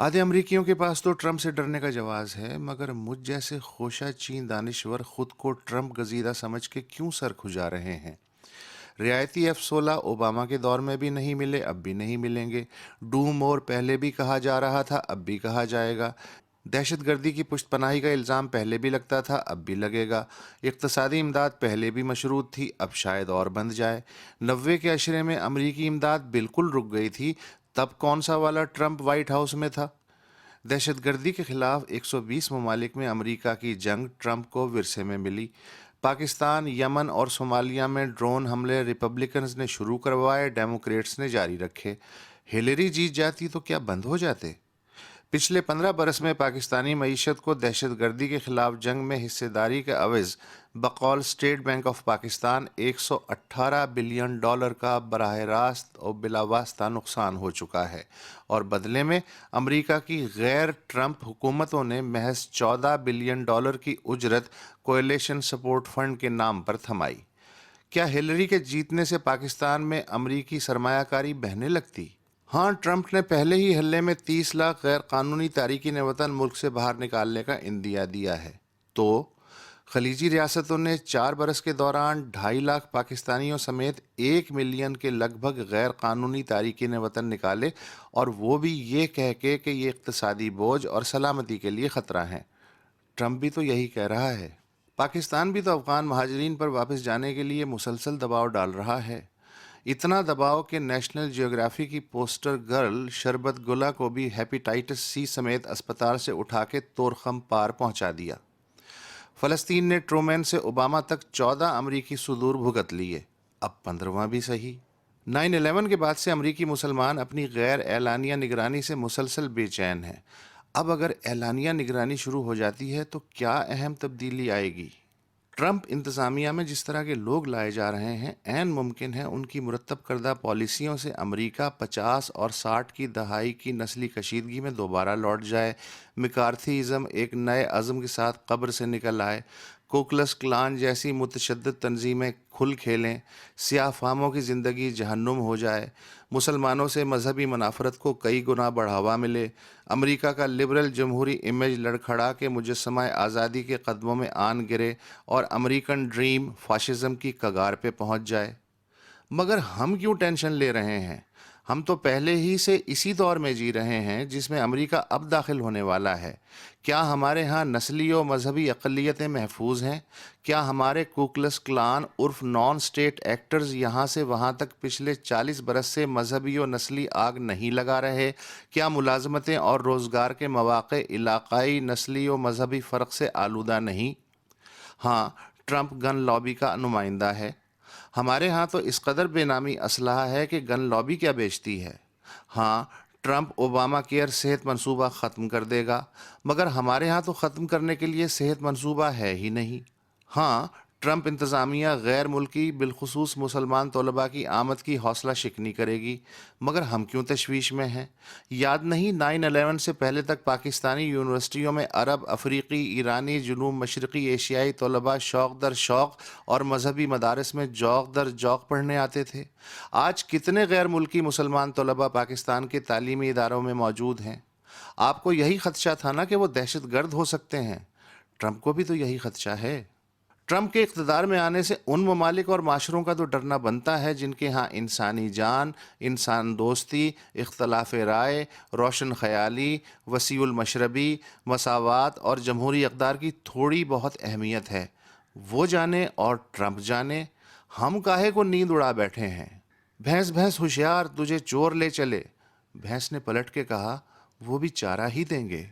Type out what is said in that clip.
आधे अमरीकियों के पास तो ट्रंप से डरने का जवाब है, मगर मुझ जैसे खोशा चीन दानिश्वर खुद को ट्रंप गजीदा समझ के क्यों सर खुजा रहे हैं। रियायती F-16 ओबामा के दौर में भी नहीं मिले, अब भी नहीं मिलेंगे। डू मोर पहले भी कहा जा रहा था, अब भी कहा जाएगा। दहशतगर्दी की पुष्टपनाही का इल्ज़ाम पहले भी लगता था, अब भी लगेगा। इक़्तिसादी इमदाद पहले भी मशरूत थी, अब शायद और बंध जाए। 90 के अशरे में अमरीकी इमदाद बिल्कुल रुक गई थी, तब कौन सा वाला ट्रंप वाइट हाउस में था। दहशतगर्दी के खिलाफ 120 ममालिक में अमरीका की जंग ट्रंप को विरसे में मिली। पाकिस्तान, यमन और सोमालिया में ड्रोन हमले रिपब्लिकन्स ने शुरू करवाए, डेमोक्रेट्स ने जारी रखे। हिलरी जीत जाती तो क्या बंद हो जाते। पिछले 15 बरस में पाकिस्तानी मईशत को दहशतगर्दी के खिलाफ जंग में हिस्सेदारी के अवज़ बकौल state bank of Pakistan $118 billion का बराह रास्त और बिलावास्ता नुकसान हो चुका है, और बदले में अमरीका की गैर ट्रंप हुकूमतों ने महज $14 बिलियन की उजरत कोएलिशन सपोर्ट फंड के नाम पर थमाई। क्या हिलरी के जीतने से पाकिस्तान में अमरीकी सरमायाकारी बहने लगती। हाँ, ट्रंप ने पहले ही हल्ले में 30 लाख गैर कानूनी तारीकीन वतन मुल्क से बाहर निकालने का इंदिया दिया है। तो खलीजी रियासतों ने 4 बरस के दौरान 2.5 लाख पाकिस्तानियों समेत 1 मिलियन के लगभग गैर कानूनी तारीकीन वतन निकाले, और वो भी ये कह के कि ये इक़्तिसादी बोझ और सलामती के लिए ख़तरा है। ट्रंप भी तो यही कह रहा है। पाकिस्तान भी तो अफ़गान महाजरीन पर वापस जाने के लिए मुसलसल दबाव डाल रहा है। इतना दबाव कि नेशनल जियोग्राफी की पोस्टर गर्ल शरबत गुला को भी हेपेटाइटिस सी समेत अस्पताल से उठा के तोरखम पार पहुंचा दिया। फ़लस्तीन ने ट्रूमैन से ओबामा तक 14 अमरीकी सुदूर भुगत लिए, अब 15वां भी सही। 9/11 के बाद से अमरीकी मुसलमान अपनी गैर एलानिया निगरानी से मुसलसल बेचैन हैं। अब अगर एलानिया निगरानी शुरू हो जाती है तो क्या अहम तब्दीली आएगी। ट्रंप इंतज़ामिया में जिस तरह के लोग लाए जा रहे हैं, ऐन मुमकिन है उनकी मुरतब करदा पॉलिसियों से अमरीका 50 और 60 की दहाई की नस्ली कशीदगी में दोबारा लौट जाए। मैकार्थीज़म एक नए अज़म के साथ कब्र से निकल आए। कोकलस क्लान जैसी मुतशद्दिद तंजीमें खुल खेलें। सियाह फामों की ज़िंदगी जहन्नुम हो जाए। मुसलमानों से मजहबी मुनाफरत को कई गुना बढ़ावा मिले। अमरीका का लिबरल जमहूरी इमेज लड़खड़ा के मुजस्समा आज़ादी के कदमों में आन गिरे, और अमेरिकन ड्रीम फाशिज़म की कगार पे पहुंच जाए। मगर हम क्यों टेंशन ले रहे हैं। हम तो पहले ही से इसी दौर में जी रहे हैं जिसमें अमेरिका अब दाखिल होने वाला है। क्या हमारे यहाँ नस्ली और मजहबी अक़लियतें महफूज हैं। क्या हमारे कुकलस क्लान उर्फ नॉन स्टेट एक्टर्स यहाँ से वहाँ तक पिछले 40 बरस से मजहबी और नस्ली आग नहीं लगा रहे। क्या मुलाजमतें और रोज़गार के मौक़े इलाक़ाई नस्ली और मजहबी फ़र्क से आलूदा नहीं। हाँ, ट्रंप गन लॉबी का नुमाइंदा है। हमारे यहाँ तो इस कदर बेनामी असलहा है कि गन लॉबी क्या बेचती है। हाँ, ट्रंप ओबामा केयर सेहत मंसूबा ख़त्म कर देगा, मगर हमारे यहाँ तो ख़त्म करने के लिए सेहत मंसूबा है ही नहीं। हाँ, ट्रंप इंतज़ामिया गैर मुल्की बिलखुसूस मुसलमान तलबा की आमद की हौसला शिकनी करेगी, मगर हम क्यों तशवीश में हैं। याद नहीं 9/11 से पहले तक पाकिस्तानी यूनिवर्सिटियों में अरब, अफ्रीकी, ईरानी, जुनूब मशरक़ी एशियाई तलबा शौक़ दर शौक़ और मजहबी मदारस में जौक़ दर जौक़ पढ़ने आते थे। आज कितने गैर मुल्की मुसलमान तलबा पाकिस्तान के तालीमी इदारों में मौजूद हैं। आपको यही खदशा था ना कि वो दहशत गर्द हो सकते हैं। ट्रंप को भी तो यही खदशा है। ट्रंप के इक़्तिदार में आने से उन ममालिक और माशरों का तो डरना बनता है जिनके यहाँ इंसानी जान, इंसान दोस्ती, इख्तलाफ राय, रोशन ख़याली, वसीउल मशरबी, मसावात और जमहूरी इक़्तिदार की थोड़ी बहुत अहमियत है। वो जाने और ट्रंप जाने, हम काहे को नींद उड़ा बैठे हैं। भैंस भैंस होशियार, तुझे चोर ले चले। भैंस ने पलट के कहा, वो भी चारा ही देंगे।